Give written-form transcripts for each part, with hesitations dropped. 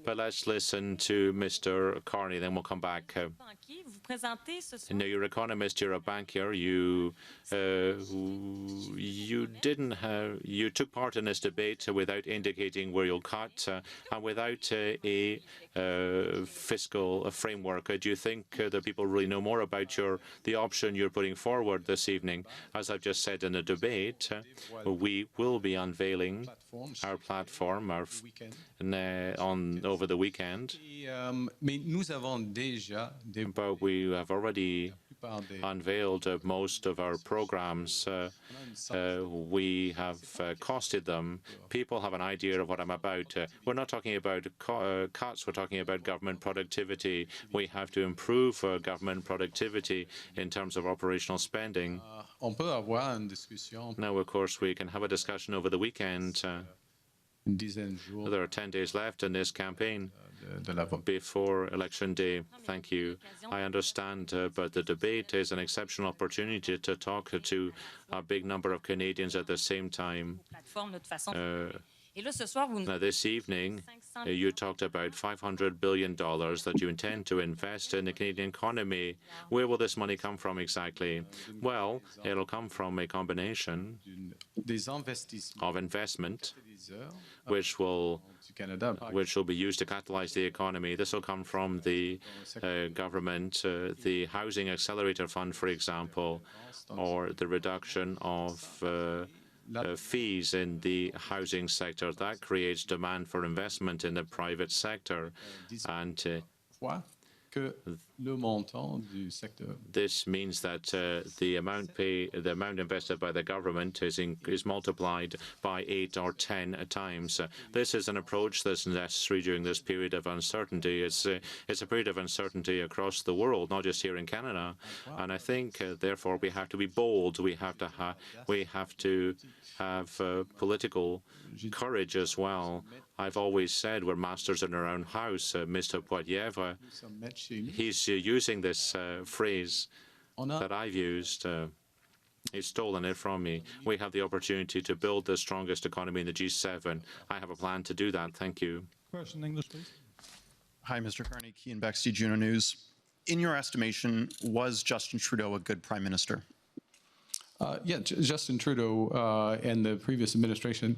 but let's listen to Mr. Carney, then we'll come back. No, you're an economist, you're a banker. You took part in this debate without indicating where you'll cut and without a fiscal framework. Do you think that people really know more about the option you're putting forward this evening? As I've just said in the debate, we will be unveiling our platform over the weekend. But we have already unveiled most of our programs. We have costed them. People have an idea of what I'm about. We're not talking about cuts. We're talking about government productivity. We have to improve government productivity in terms of operational spending. Now, of course, we can have a discussion over the weekend. There are 10 days left in this campaign before Election Day. Thank you. I understand, but the debate is an exceptional opportunity to talk to a big number of Canadians at the same time. Now, this evening, you talked about $500 billion that you intend to invest in the Canadian economy. Where will this money come from exactly? Well, it'll come from a combination of investment, which will be used to catalyze the economy. This will come from the government, the Housing Accelerator Fund, for example, or the reduction of fees in the housing sector. That creates demand for investment in the private sector. And this means that the amount invested by the government is multiplied by 8 or 10 times. This is an approach that's necessary during this period of uncertainty. It's a period of uncertainty across the world, not just here in Canada. And I think, therefore, we have to be bold. We have to have political courage as well. I've always said we're masters in our own house. Mr. Poilievre, he's using this phrase that I've used. He's stolen it from me. We have the opportunity to build the strongest economy in the G7. I have a plan to do that. Thank you. Question in English, please. Hi, Mr. Carney, Kean Bexley, Juno News. In your estimation, was Justin Trudeau a good prime minister? Yeah, Justin Trudeau and the previous administration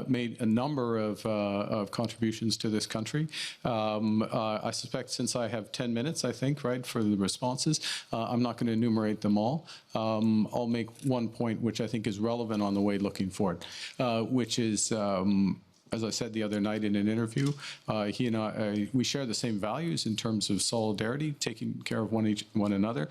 made a number of contributions to this country. I suspect since I have 10 minutes, I think, right, for the responses, I'm not going to enumerate them all. I'll make one point which I think is relevant on the way looking forward, which is as I said the other night in an interview, he and I, we share the same values in terms of solidarity, taking care of one another.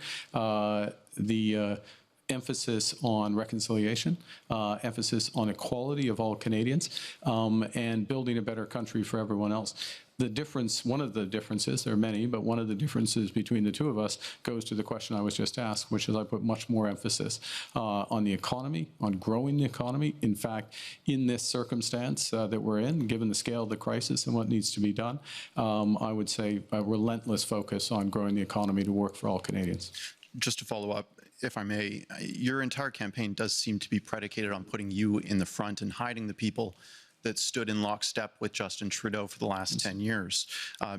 Emphasis on reconciliation, emphasis on equality of all Canadians, and building a better country for everyone else. The difference, one of the differences, there are many, but one of the differences between the two of us goes to the question I was just asked, which is I put much more emphasis on the economy, on growing the economy. In fact, in this circumstance that we're in, given the scale of the crisis and what needs to be done, I would say a relentless focus on growing the economy to work for all Canadians. Just to follow up, if I may, your entire campaign does seem to be predicated on putting you in the front and hiding the people that stood in lockstep with Justin Trudeau for the last 10 years.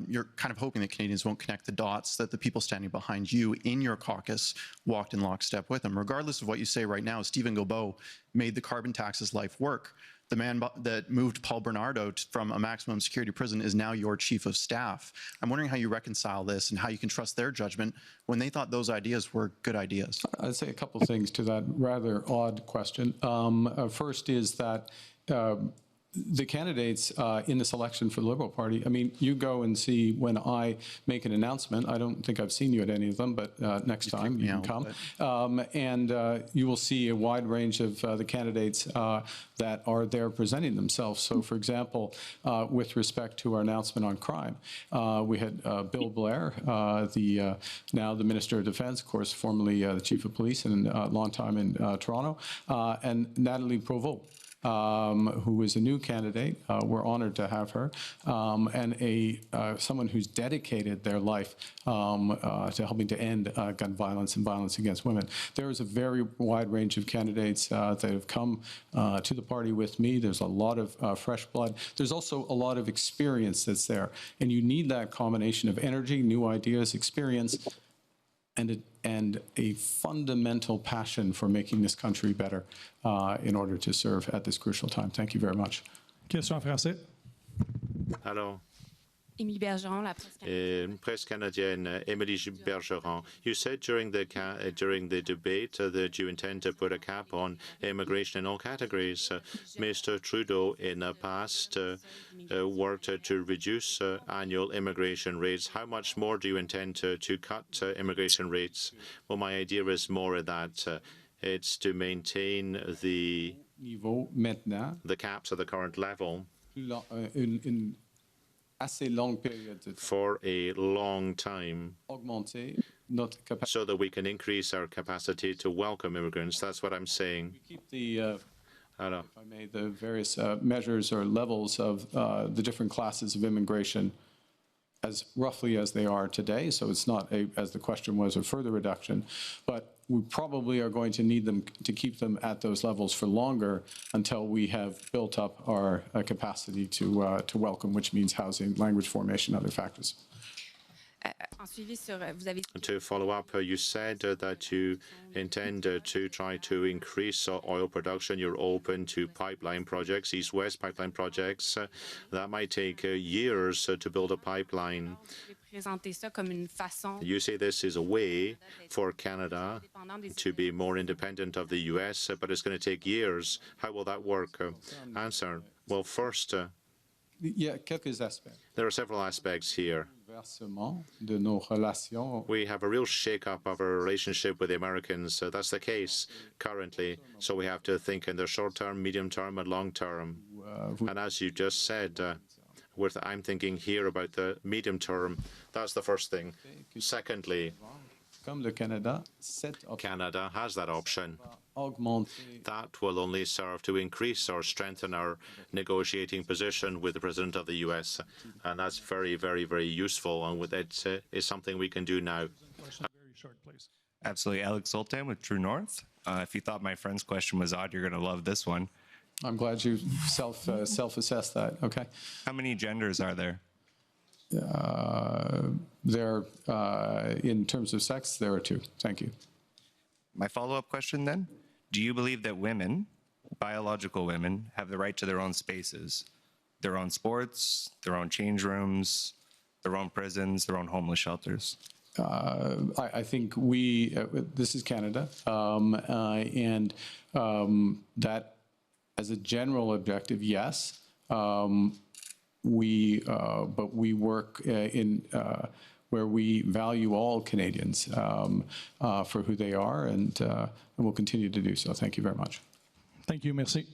You're kind of hoping that Canadians won't connect the dots, that the people standing behind you in your caucus walked in lockstep with him. Regardless of what you say right now, Stephen Guilbeault made the carbon taxes life work. The man that moved Paul Bernardo from a maximum security prison is now your chief of staff. I'm wondering how you reconcile this and how you can trust their judgment when they thought those ideas were good ideas. I'd say a couple of things to that rather odd question. First is that the candidates in this election for the Liberal Party, I mean, you go and see when I make an announcement. I don't think I've seen you at any of them, but next time you can come. And you will see a wide range of the candidates that are there presenting themselves. So, for example, with respect to our announcement on crime, we had Bill Blair, now the Minister of Defence, of course, formerly the Chief of Police and a long time in Toronto, and Nathalie Provost, who is a new candidate. We're honored to have her, and someone who's dedicated their life to helping to end gun violence and violence against women. There is a very wide range of candidates that have come to the party with me. There's a lot of fresh blood. There's also a lot of experience that's there, and you need that combination of energy, new ideas, experience, and a fundamental passion for making this country better in order to serve at this crucial time. Thank you very much. Question en français. Alors, Émilie Bergeron, la presse canadienne, Émilie Bergeron, you said during the debate that you intend to put a cap on immigration in all categories. Mr. Trudeau, in the past, worked to reduce annual immigration rates. How much more do you intend to cut immigration rates? Well, my idea is more that it's to maintain the Niveau maintenant, caps at the current level une assez longue période de temps, for a long time, augmenter notre capacité. so that we can increase our capacity to welcome immigrants. That's what I'm saying. Keep the, Alors, if I may, the various measures or levels of the different classes of immigration as roughly as they are today. So it's not, as the question was, a further reduction. But we probably are going to need them to keep them at those levels for longer until we have built up our capacity to welcome, which means housing, language formation, other factors. En suivi sur, vous avez to follow up, you said that you intend to try to increase oil production. You're open to pipeline projects, east-west pipeline projects. That might take years to build a pipeline. présenter ça comme une façon You say this is a way for Canada to be more independent of the U.S., but it's going to take years. How will that work? Answer. Well, first, Il y a quelques aspects. there are several aspects here. Versement de nos relations. We have a real shake-up of our relationship with the Americans. That's the case currently. So we have to think in the short term, medium term, and long term. And as you just said, I'm thinking here about the medium term. That's the first thing. Secondly, Comme le Canada, cette option Canada has that option. augmenter That will only serve to increase or strengthen our negotiating position with the President of the U.S. And that's very, very, very useful. And with it is something we can do now. Question very short, please. Absolutely. Alex Zoltan with True North. If you thought my friend's question was odd, you're going to love this one. I'm glad you self-assessed that. Okay. How many genders are there? There, in terms of sex, there are two. Thank you. My follow-up question then, do you believe that women, biological women, have the right to their own spaces, their own sports, their own change rooms, their own prisons, their own homeless shelters? I think this is Canada, and that as a general objective, yes. But we work where we value all Canadians for who they are, and we'll continue to do so. Thank you very much. Thank you. Merci.